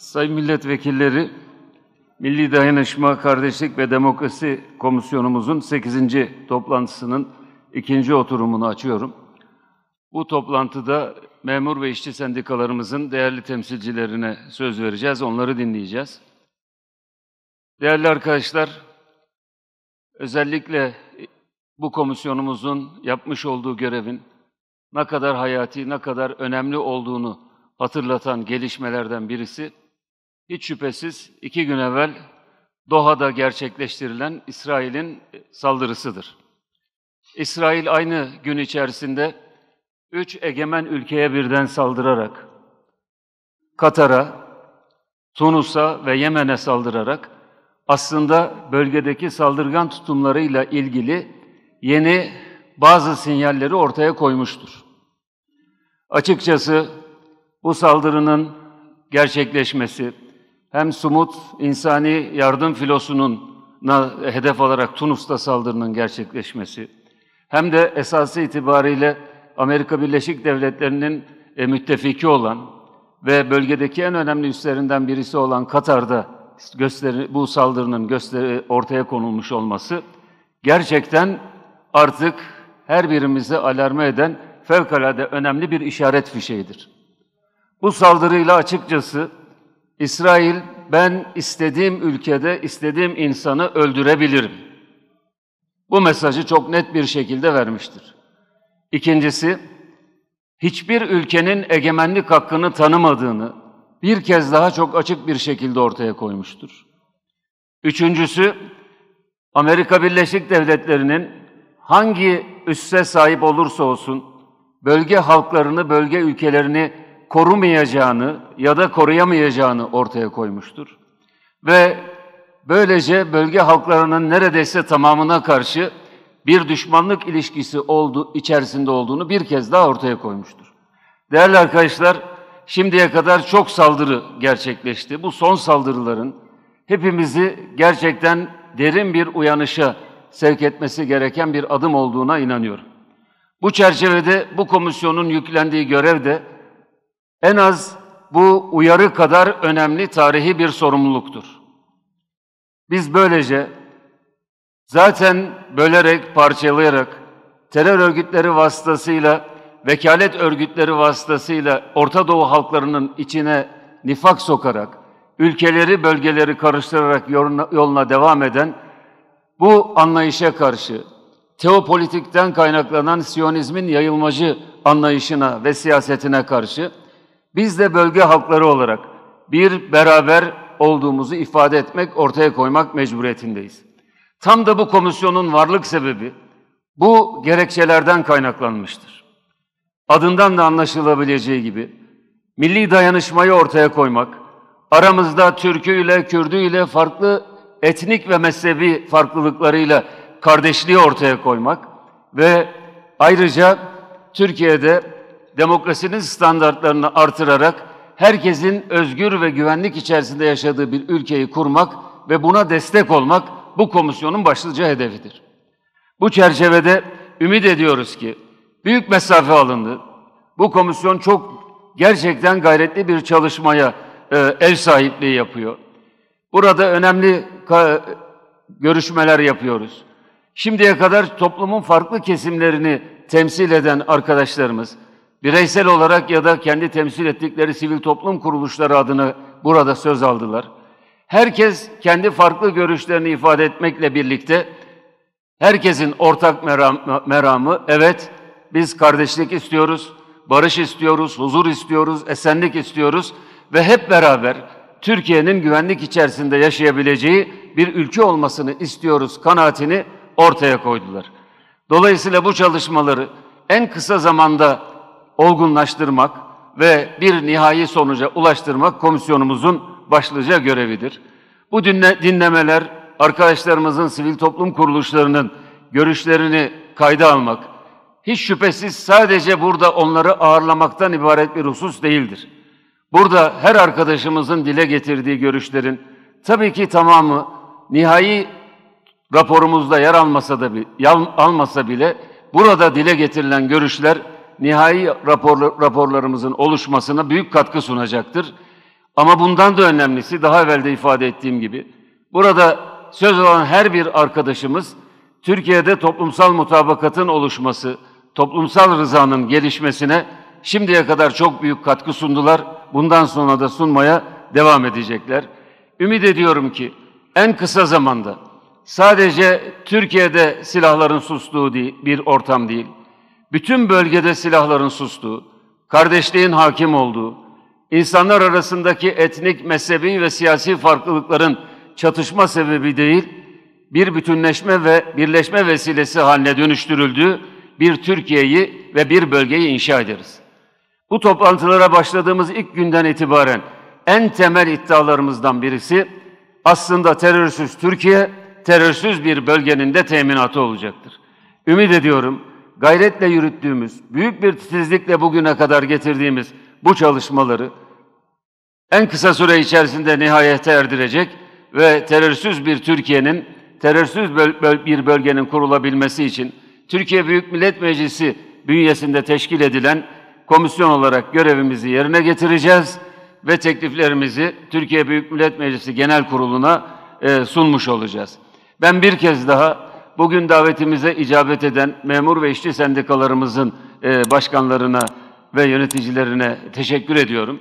Sayın milletvekilleri, Milli Dayanışma, Kardeşlik ve Demokrasi Komisyonumuzun 8. toplantısının 2. oturumunu açıyorum. Bu toplantıda memur ve işçi sendikalarımızın değerli temsilcilerine söz vereceğiz, onları dinleyeceğiz. Değerli arkadaşlar, özellikle bu komisyonumuzun yapmış olduğu görevin ne kadar hayati, ne kadar önemli olduğunu hatırlatan gelişmelerden birisi, hiç şüphesiz 2 gün evvel Doha'da gerçekleştirilen İsrail'in saldırısıdır. İsrail aynı gün içerisinde 3 egemen ülkeye birden saldırarak, Katar'a, Tunus'a ve Yemen'e saldırarak aslında bölgedeki saldırgan tutumlarıyla ilgili yeni bazı sinyalleri ortaya koymuştur. Açıkçası bu saldırının gerçekleşmesi, hem Sumut insani yardım filosunun hedef alarak Tunus'ta saldırının gerçekleşmesi, hem de esası itibariyle Amerika Birleşik Devletleri'nin müttefiki olan ve bölgedeki en önemli üslerinden birisi olan Katar'da bu saldırının ortaya konulmuş olması gerçekten artık her birimizi alarme eden fevkalade önemli bir işaret fişeğidir. Bu saldırıyla açıkçası İsrail, ben istediğim ülkede istediğim insanı öldürebilirim. Bu mesajı çok net bir şekilde vermiştir. İkincisi, hiçbir ülkenin egemenlik hakkını tanımadığını bir kez daha çok açık bir şekilde ortaya koymuştur. Üçüncüsü, Amerika Birleşik Devletleri'nin hangi üsse sahip olursa olsun bölge halklarını, bölge ülkelerini korumayacağını ya da koruyamayacağını ortaya koymuştur. Ve böylece bölge halklarının neredeyse tamamına karşı bir düşmanlık ilişkisi içerisinde olduğunu bir kez daha ortaya koymuştur. Değerli arkadaşlar, şimdiye kadar çok saldırı gerçekleşti. Bu son saldırıların hepimizi gerçekten derin bir uyanışa sevk etmesi gereken bir adım olduğuna inanıyorum. Bu çerçevede bu komisyonun yüklendiği görev de en az bu uyarı kadar önemli tarihi bir sorumluluktur. Biz böylece zaten bölerek, parçalayarak, terör örgütleri vasıtasıyla, vekalet örgütleri vasıtasıyla Orta Doğu halklarının içine nifak sokarak, ülkeleri, bölgeleri karıştırarak yoluna devam eden bu anlayışa karşı, teopolitikten kaynaklanan Siyonizmin yayılmacı anlayışına ve siyasetine karşı biz de bölge halkları olarak bir beraber olduğumuzu ifade etmek, ortaya koymak mecburiyetindeyiz. Tam da bu komisyonun varlık sebebi bu gerekçelerden kaynaklanmıştır. Adından da anlaşılabileceği gibi milli dayanışmayı ortaya koymak, aramızda Türküyle, Kürdüyle, farklı etnik ve mezhebi farklılıklarıyla kardeşliği ortaya koymak ve ayrıca Türkiye'de demokrasinin standartlarını artırarak herkesin özgür ve güvenlik içerisinde yaşadığı bir ülkeyi kurmak ve buna destek olmak bu komisyonun başlıca hedefidir. Bu çerçevede ümit ediyoruz ki büyük mesafe alındı. Bu komisyon çok gerçekten gayretli bir çalışmaya ev sahipliği yapıyor. Burada önemli görüşmeler yapıyoruz. Şimdiye kadar toplumun farklı kesimlerini temsil eden arkadaşlarımız, bireysel olarak ya da kendi temsil ettikleri sivil toplum kuruluşları adına burada söz aldılar. Herkes kendi farklı görüşlerini ifade etmekle birlikte herkesin ortak meramı, evet biz kardeşlik istiyoruz, barış istiyoruz, huzur istiyoruz, esenlik istiyoruz ve hep beraber Türkiye'nin güvenlik içerisinde yaşayabileceği bir ülke olmasını istiyoruz kanaatini ortaya koydular. Dolayısıyla bu çalışmaları en kısa zamanda olgunlaştırmak ve bir nihai sonuca ulaştırmak komisyonumuzun başlıca görevidir. Bu dinlemeler arkadaşlarımızın, sivil toplum kuruluşlarının görüşlerini kayda almak, hiç şüphesiz sadece burada onları ağırlamaktan ibaret bir husus değildir. Burada her arkadaşımızın dile getirdiği görüşlerin tabii ki tamamı nihai raporumuzda yer almasa bile burada dile getirilen görüşler nihai raporlarımızın oluşmasına büyük katkı sunacaktır. Ama bundan da önemlisi, daha evvel de ifade ettiğim gibi, burada söz alan her bir arkadaşımız, Türkiye'de toplumsal mutabakatın oluşması, toplumsal rızanın gelişmesine şimdiye kadar çok büyük katkı sundular. Bundan sonra da sunmaya devam edecekler. Ümit ediyorum ki en kısa zamanda sadece Türkiye'de silahların sustuğu bir ortam değil, bütün bölgede silahların sustuğu, kardeşliğin hakim olduğu, insanlar arasındaki etnik, mezhebi ve siyasi farklılıkların çatışma sebebi değil, bir bütünleşme ve birleşme vesilesi haline dönüştürüldüğü bir Türkiye'yi ve bir bölgeyi inşa ederiz. Bu toplantılara başladığımız ilk günden itibaren en temel iddialarımızdan birisi aslında terörsüz Türkiye, terörsüz bir bölgenin de teminatı olacaktır. Ümit ediyorum, gayretle yürüttüğümüz, büyük bir titizlikle bugüne kadar getirdiğimiz bu çalışmaları en kısa süre içerisinde nihayete erdirecek ve terörsüz bir Türkiye'nin, terörsüz bir bölgenin kurulabilmesi için Türkiye Büyük Millet Meclisi bünyesinde teşkil edilen komisyon olarak görevimizi yerine getireceğiz ve tekliflerimizi Türkiye Büyük Millet Meclisi Genel Kurulu'na sunmuş olacağız. Ben bir kez daha bugün davetimize icabet eden memur ve işçi sendikalarımızın başkanlarına ve yöneticilerine teşekkür ediyorum.